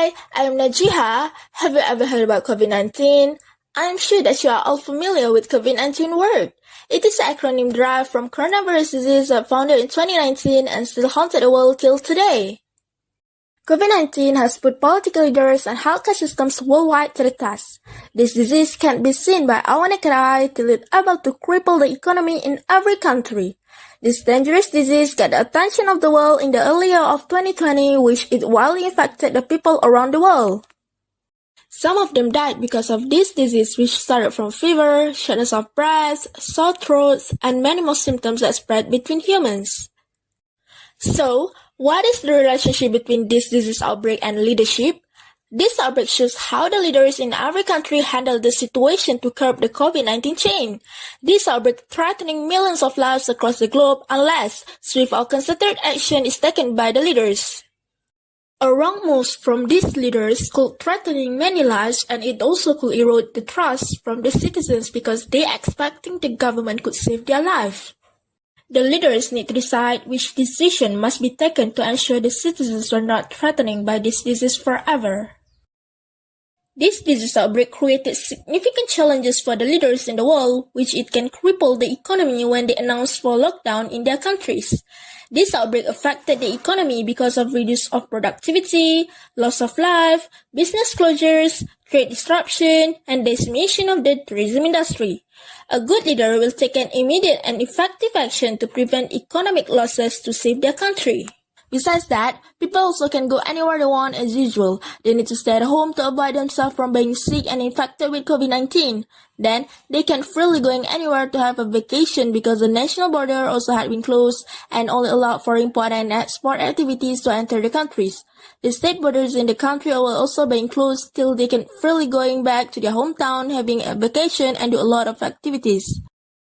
Hi, I'm Najiha. Have you ever heard about COVID-19? I'm sure that you are all familiar with COVID-19 word. It is an acronym derived from coronavirus disease that founded in 2019 and still haunted the world till today. COVID-19 has put political leaders and healthcare systems worldwide to the test. This disease can't be seen by our naked eye till it's able to cripple the economy in every country. This dangerous disease got the attention of the world in the early year of 2020, which it widely infected the people around the world. Some of them died because of this disease, which started from fever, shortness of breath, sore throats, and many more symptoms that spread between humans. So, what is the relationship between this disease outbreak and leadership? This outbreak shows how the leaders in every country handle the situation to curb the COVID-19 chain. This outbreak threatening millions of lives across the globe unless swift or concerted action is taken by the leaders. A wrong move from these leaders could threaten many lives, and it also could erode the trust from the citizens because they are expecting the government could save their life. The leaders need to decide which decision must be taken to ensure the citizens are not threatened by this disease forever. This disease outbreak created significant challenges for the leaders in the world, which it can cripple the economy when they announce for lockdown in their countries. This outbreak affected the economy because of reduce of productivity, loss of life, business closures, trade disruption, and decimation of the tourism industry. A good leader will take an immediate and effective action to prevent economic losses to save their country. Besides that, people also can go anywhere they want as usual. They need to stay at home to avoid themselves from being sick and infected with COVID-19. Then, they can freely going anywhere to have a vacation because the national border also had been closed and only allowed for import and export activities to enter the countries. The state borders in the country will also be closed till they can freely going back to their hometown, having a vacation and do a lot of activities.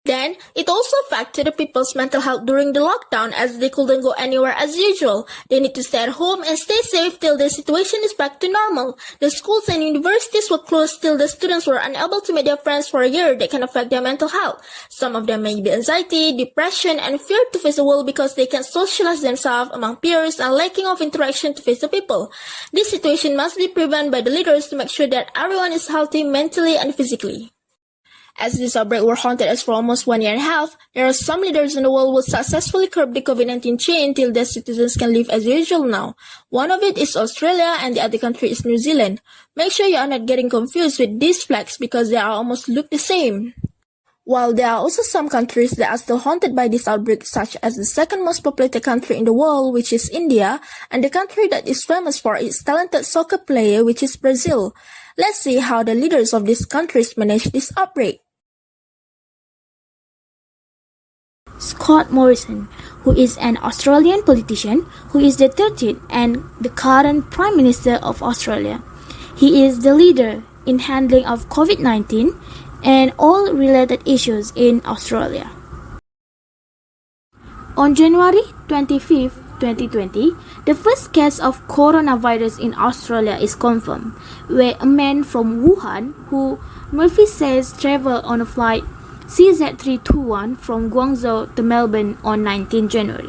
Then, it also affected the people's mental health during the lockdown as they couldn't go anywhere as usual. They need to stay at home and stay safe till the situation is back to normal. The schools and universities were closed till the students were unable to meet their friends for a year. That can affect their mental health. Some of them may be anxiety, depression, and fear to face the world because they can't socialize themselves among peers and lacking of interaction to face the people. This situation must be prevented by the leaders to make sure that everyone is healthy mentally and physically. As this outbreak were haunted us for almost 1 year and a half, there are some leaders in the world who successfully curb the COVID-19 chain till their citizens can live as usual now. One of it is Australia and the other country is New Zealand. Make sure you are not getting confused with these flags because they are almost look the same. While there are also some countries that are still haunted by this outbreak, such as the second most populated country in the world, which is India, and the country that is famous for its talented soccer player, which is Brazil. Let's see how the leaders of these countries manage this outbreak. Scott Morrison, who is an Australian politician who is the 13th and the current Prime Minister of Australia. He is the leader in handling of COVID-19 and all related issues in Australia. On January 25, 2020, the first case of coronavirus in Australia is confirmed, where a man from Wuhan, who Murphy says traveled on a flight CZ321 from Guangzhou to Melbourne on 19 January.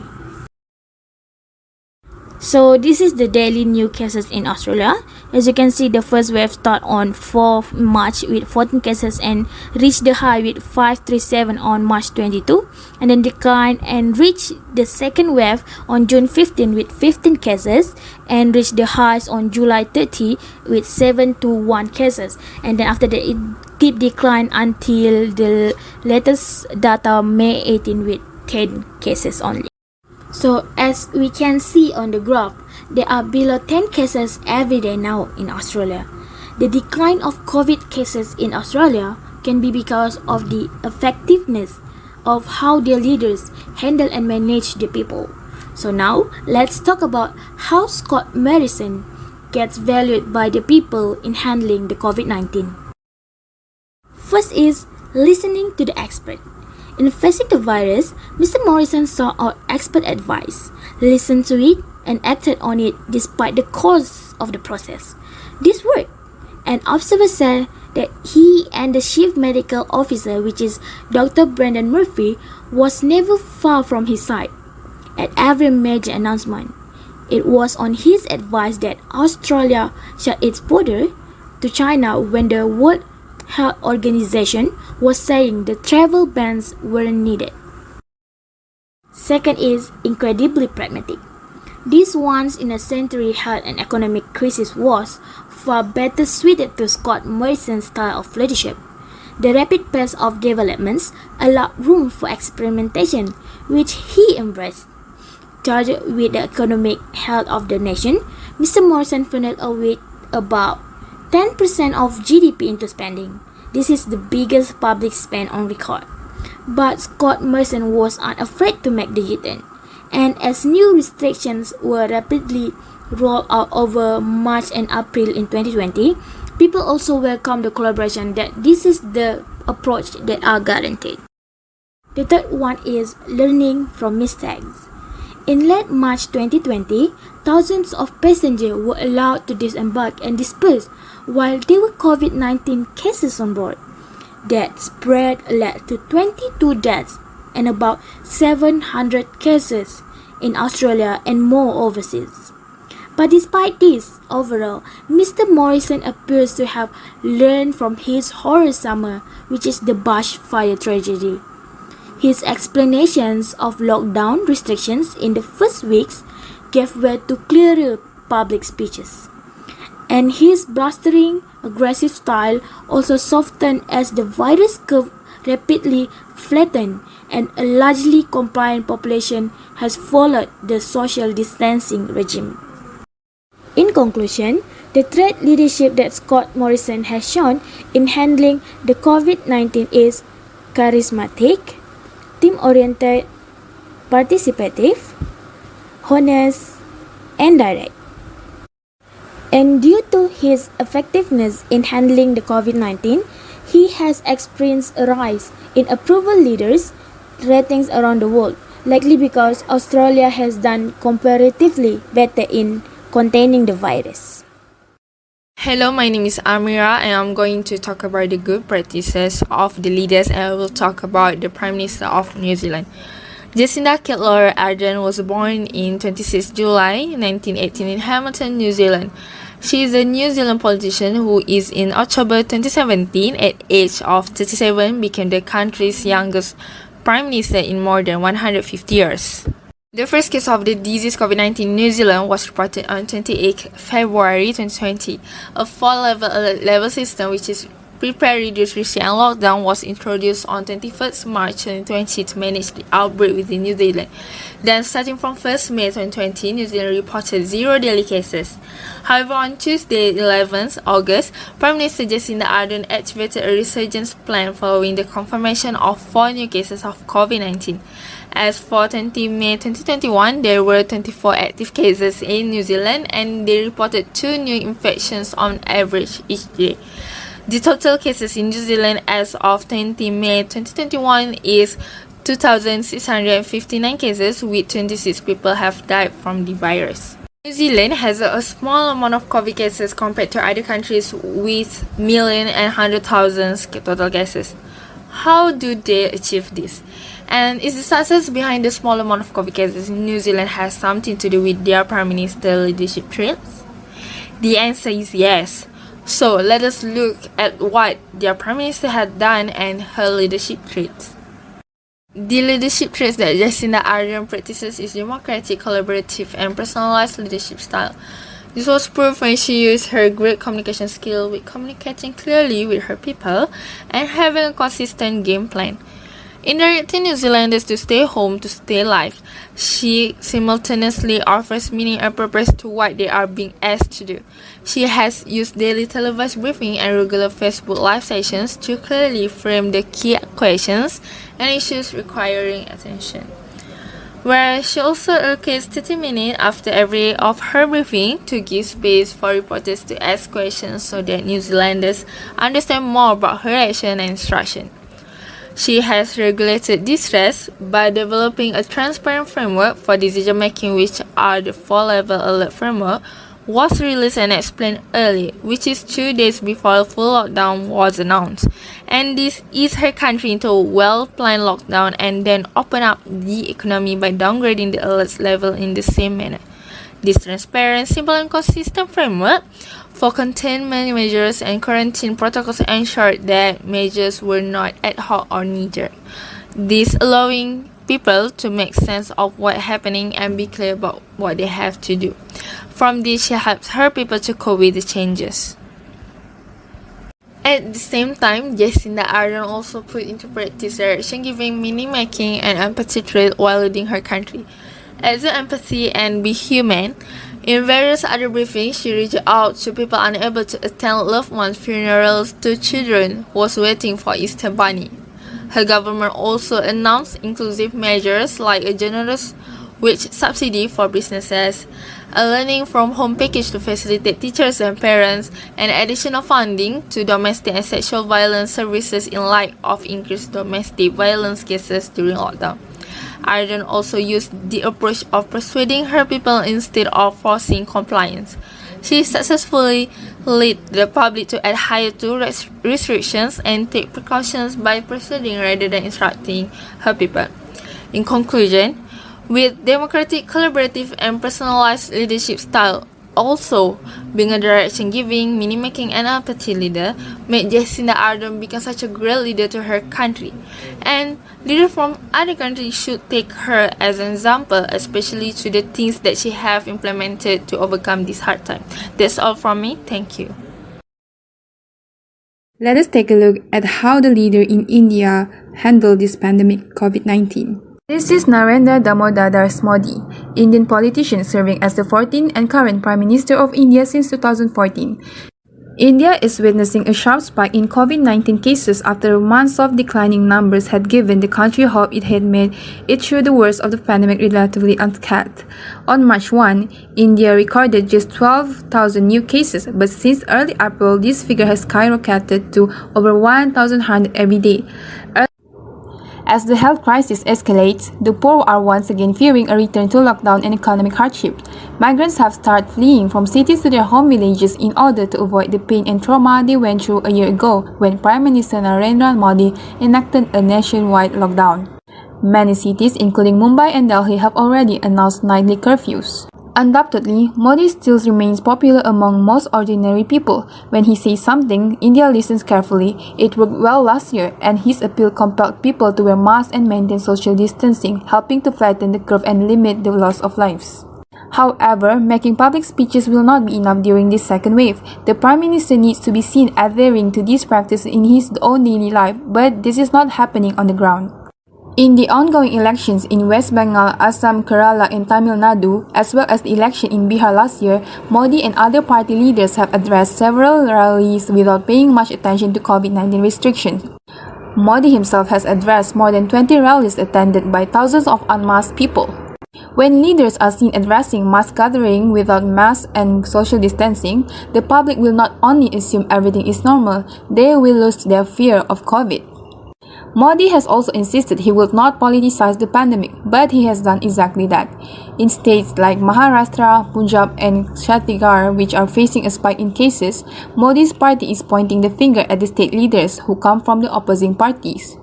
So this is the daily new cases in Australia. As you can see, the first wave start on 4th March with 14 cases and reached the high with 537 on March 22, and then decline and reach the second wave on June 15 with 15 cases and reached the highs on July 30 with 721 cases, and then after that it keep decline until the latest data May 18 with 10 cases only. So as we can see on the graph, there are below 10 cases every day now in Australia. The decline of COVID cases in Australia can be because of the effectiveness of how their leaders handle and manage the people. So now, let's talk about how Scott Morrison gets valued by the people in handling the COVID-19. First is listening to the expert. In facing the virus, Mr. Morrison sought out expert advice, listened to it, and acted on it despite the cost of the process. This worked. An observer said that he and the chief medical officer, which is Dr. Brendan Murphy, was never far from his side. At every major announcement, It was on his advice that Australia shut its border to China when the World Health Organization was saying the travel bans weren't needed. Second is incredibly pragmatic. This once-in-a-century health and economic crisis was far better suited to Scott Morrison's style of leadership. The rapid pace of developments allowed room for experimentation, which he embraced. Charged with the economic health of the nation, Mr. Morrison funneled away about 10% of GDP into spending. This is the biggest public spend on record. But Scott Morrison was unafraid to make the U-turn, and as new restrictions were rapidly rolled out over March and April in 2020, people also welcomed the collaboration that this is the approach that are guaranteed. The third one is learning from mistakes. In late March 2020, thousands of passengers were allowed to disembark and disperse while there were COVID-19 cases on board. That spread led to 22 deaths and about 700 cases in Australia and more overseas. But despite this, overall, Mr. Morrison appears to have learned from his horror summer, which is the bushfire tragedy. His explanations of lockdown restrictions in the first weeks gave way to clearer public speeches. And his blustering, aggressive style also softened as the virus curve rapidly flattened and a largely compliant population has followed the social distancing regime. In conclusion, the threat leadership that Scott Morrison has shown in handling the COVID-19 is charismatic, team-oriented, participative, honest, and direct. And due to his effectiveness in handling the COVID-19, he has experienced a rise in approval leaders ratings around the world, likely because Australia has done comparatively better in containing the virus. Hello, my name is Amira and I'm going to talk about the good practices of the leaders, and I will talk about the Prime Minister of New Zealand. Jacinda Ardern was born in 26 July 1918 in Hamilton, New Zealand. She is a New Zealand politician who is in October 2017 at age of 37 became the country's youngest Prime Minister in more than 150 years. The first case of the disease COVID-19 in New Zealand was reported on 28 February 2020. A 4-level alert level system, which is prepare, reduce, restrict, and lockdown, was introduced on 21st March 2020 to manage the outbreak within New Zealand. Then, starting from 1st May 2020, New Zealand reported 0 daily cases. However, on Tuesday, 11th August, Prime Minister Jacinda Ardern activated a resurgence plan following the confirmation of 4 new cases of COVID-19. As for 20 May 2021, there were 24 active cases in New Zealand and they reported 2 new infections on average each day. The total cases in New Zealand as of 20 May 2021 is 2,659 cases, with 26 people have died from the virus. New Zealand has a small amount of COVID cases compared to other countries with million and 100,000 total cases. How do they achieve this? And is the success behind the small amount of COVID cases in New Zealand has something to do with their Prime Minister leadership traits? The answer is yes. So let us look at what their Prime Minister had done and her leadership traits. The leadership traits that Jacinda Ardern practices is democratic, collaborative, and personalized leadership style. This was proved when she used her great communication skill with communicating clearly with her people and having a consistent game plan. In directing New Zealanders to stay home to stay alive, she simultaneously offers meaning and purpose to what they are being asked to do. She has used daily televised briefing and regular Facebook live sessions to clearly frame the key questions and issues requiring attention. Whereas she also allocates 30 minutes after every of her briefing to give space for reporters to ask questions so that New Zealanders understand more about her action and instruction. She has regulated distress by developing a transparent framework for decision-making, which are the 4-level alert framework was released and explained early, which is 2 days before full lockdown was announced. And this eased her country into a well-planned lockdown and then open up the economy by downgrading the alert level in the same manner. This transparent, simple and consistent framework for containment measures and quarantine protocols ensured that measures were not ad hoc or knee-jerk. This allowing people to make sense of what's happening and be clear about what they have to do. From this, she helps her people to cope with the changes. At the same time, Jacinda Ardern also put into practice direction giving, meaning making, and empathy trait while leading her country. As an empathy and be human, in various other briefings, she reached out to people unable to attend loved ones' funerals, to children who was waiting for Easter Bunny. Her government also announced inclusive measures like a generous wage subsidy for businesses, a learning from home package to facilitate teachers and parents, and additional funding to domestic and sexual violence services in light of increased domestic violence cases during lockdown. Ardern also used the approach of persuading her people instead of forcing compliance. She successfully led the public to adhere to restrictions and take precautions by persuading rather than instructing her people. In conclusion, with democratic, collaborative, and personalized leadership style, also being a direction-giving, meaning-making, and empathy leader made Jacinda Ardern become such a great leader to her country. And leaders from other countries should take her as an example, especially to the things that she have implemented to overcome this hard time. That's all from me. Thank you. Let us take a look at how the leader in India handled this pandemic, COVID-19. This is Narendra Damodar Das Modi, Indian politician serving as the 14th and current Prime Minister of India since 2014. India is witnessing a sharp spike in COVID-19 cases after months of declining numbers had given the country hope it had made it through the worst of the pandemic relatively unscathed. On March 1, India recorded just 12,000 new cases, but since early April, this figure has skyrocketed to over 1,100 every day. As the health crisis escalates, the poor are once again fearing a return to lockdown and economic hardship. Migrants have started fleeing from cities to their home villages in order to avoid the pain and trauma they went through a year ago when Prime Minister Narendra Modi enacted a nationwide lockdown. Many cities, including Mumbai and Delhi, have already announced nightly curfews. Undoubtedly, Modi still remains popular among most ordinary people. When he says something, India listens carefully. It worked well last year, and his appeal compelled people to wear masks and maintain social distancing, helping to flatten the curve and limit the loss of lives. However, making public speeches will not be enough during this second wave. The Prime Minister needs to be seen adhering to these practices in his own daily life, but this is not happening on the ground. In the ongoing elections in West Bengal, Assam, Kerala, and Tamil Nadu, as well as the election in Bihar last year, Modi and other party leaders have addressed several rallies without paying much attention to COVID-19 restrictions. Modi himself has addressed more than 20 rallies attended by thousands of unmasked people. When leaders are seen addressing mass gathering without masks and social distancing, the public will not only assume everything is normal, they will lose their fear of COVID. Modi has also insisted he will not politicize the pandemic, but he has done exactly that. In states like Maharashtra, Punjab, and Chhattisgarh, which are facing a spike in cases, Modi's party is pointing the finger at the state leaders who come from the opposing parties.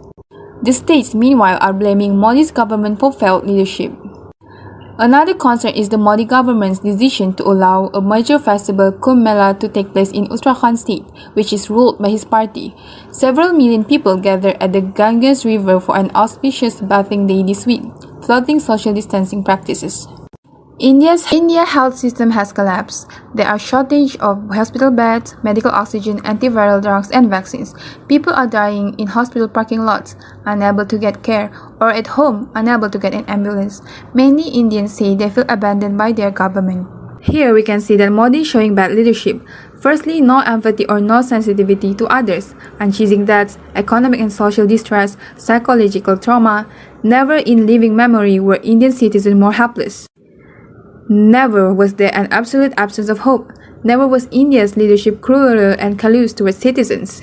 The states, meanwhile, are blaming Modi's government for failed leadership. Another concern is the Modi government's decision to allow a major festival Kumbh Mela to take place in Uttarakhand state, which is ruled by his party. Several million people gathered at the Ganges River for an auspicious bathing day this week, flouting social distancing practices. India's health system has collapsed. There are shortage of hospital beds, medical oxygen, antiviral drugs, and vaccines. People are dying in hospital parking lots, unable to get care, or at home, unable to get an ambulance. Many Indians say they feel abandoned by their government. Here we can see that Modi is showing bad leadership. Firstly, no empathy or no sensitivity to others, unceasing deaths, economic and social distress, psychological trauma. Never in living memory were Indian citizens more helpless. Never was there an absolute absence of hope. Never was India's leadership crueler and callous towards citizens.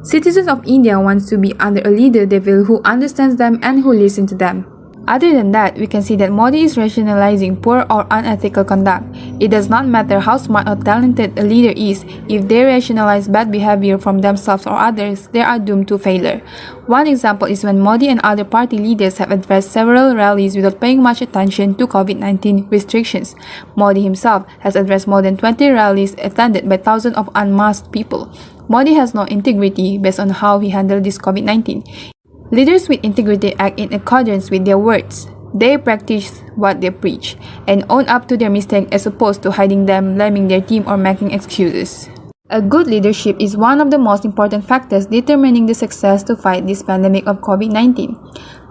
Citizens of India want to be under a leader they feel who understands them and who listens to them. Other than that, we can see that Modi is rationalizing poor or unethical conduct. It does not matter how smart or talented a leader is, if they rationalize bad behavior from themselves or others, they are doomed to failure. One example is when Modi and other party leaders have addressed several rallies without paying much attention to COVID-19 restrictions. Modi himself has addressed more than 20 rallies attended by thousands of unmasked people. Modi has no integrity based on how he handled this COVID-19. Leaders with integrity act in accordance with their words. They practice what they preach and own up to their mistakes as opposed to hiding them, blaming their team, or making excuses. A good leadership is one of the most important factors determining the success to fight this pandemic of COVID-19.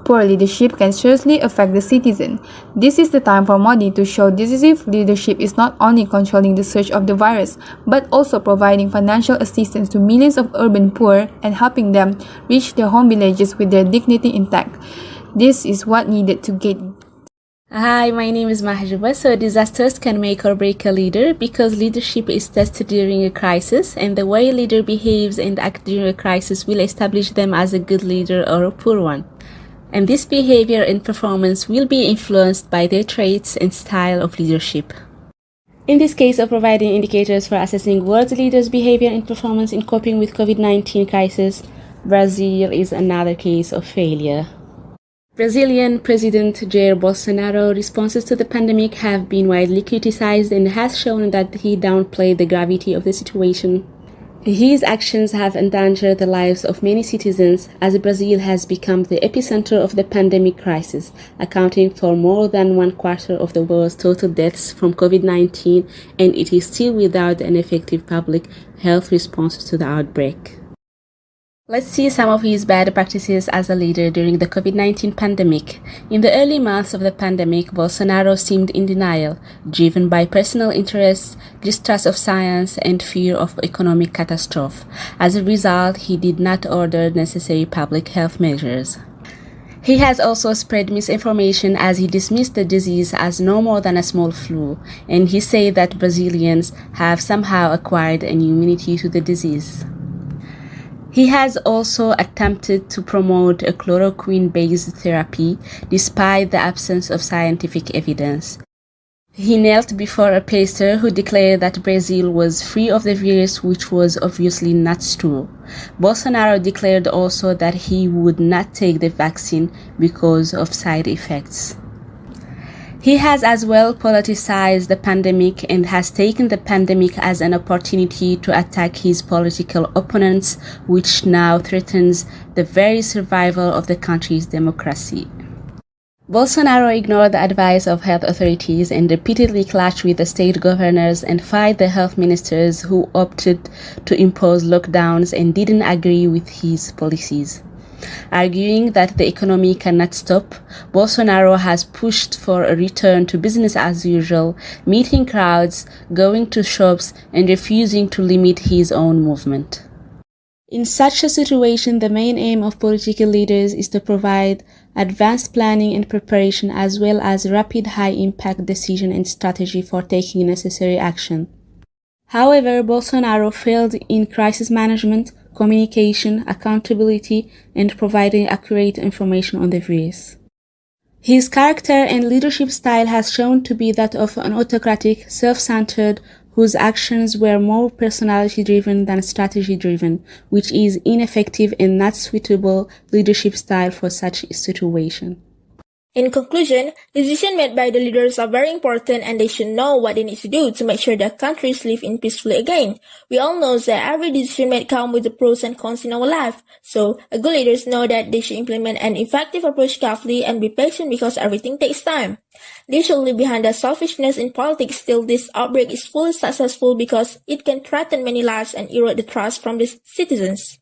Poor leadership can seriously affect the citizen. This is the time for Modi to show decisive leadership is not only controlling the surge of the virus, but also providing financial assistance to millions of urban poor and helping them reach their home villages with their dignity intact. This is what needed to get. Hi, my name is Mahjuba. So disasters can make or break a leader because leadership is tested during a crisis, and the way a leader behaves and acts during a crisis will establish them as a good leader or a poor one. And this behavior and performance will be influenced by their traits and style of leadership. In this case of providing indicators for assessing world leaders' behavior and performance in coping with COVID-19 crisis, Brazil is another case of failure. Brazilian President Jair Bolsonaro's responses to the pandemic have been widely criticized and has shown that he downplayed the gravity of the situation. His actions have endangered the lives of many citizens as Brazil has become the epicenter of the pandemic crisis, accounting for more than 1/4 of the world's total deaths from COVID-19, and it is still without an effective public health response to the outbreak. Let's see some of his bad practices as a leader during the COVID-19 pandemic. In the early months of the pandemic, Bolsonaro seemed in denial, driven by personal interests, distrust of science, and fear of economic catastrophe. As a result, he did not order necessary public health measures. He has also spread misinformation as he dismissed the disease as no more than a small flu, and he said that Brazilians have somehow acquired an immunity to the disease. He has also attempted to promote a chloroquine-based therapy despite the absence of scientific evidence. He knelt before a pastor who declared that Brazil was free of the virus, which was obviously not true. Bolsonaro declared also that he would not take the vaccine because of side effects. He has as well politicized the pandemic and has taken the pandemic as an opportunity to attack his political opponents, which now threatens the very survival of the country's democracy. Bolsonaro ignored the advice of health authorities and repeatedly clashed with the state governors and fired the health ministers who opted to impose lockdowns and didn't agree with his policies. Arguing that the economy cannot stop, Bolsonaro has pushed for a return to business as usual, meeting crowds, going to shops, and refusing to limit his own movement. In such a situation, the main aim of political leaders is to provide advanced planning and preparation as well as rapid high-impact decision and strategy for taking necessary action. However, Bolsonaro failed in crisis management, communication, accountability, and providing accurate information on the virus. His character and leadership style has shown to be that of an autocratic, self-centered, whose actions were more personality-driven than strategy-driven, which is ineffective and not suitable leadership style for such a situation. In conclusion, decisions made by the leaders are very important and they should know what they need to do to make sure their countries live in peacefully again. We all know that every decision made comes with the pros and cons in our life. So, a good leaders know that they should implement an effective approach carefully and be patient because everything takes time. They should leave behind the selfishness in politics till this outbreak is fully successful because it can threaten many lives and erode the trust from the citizens.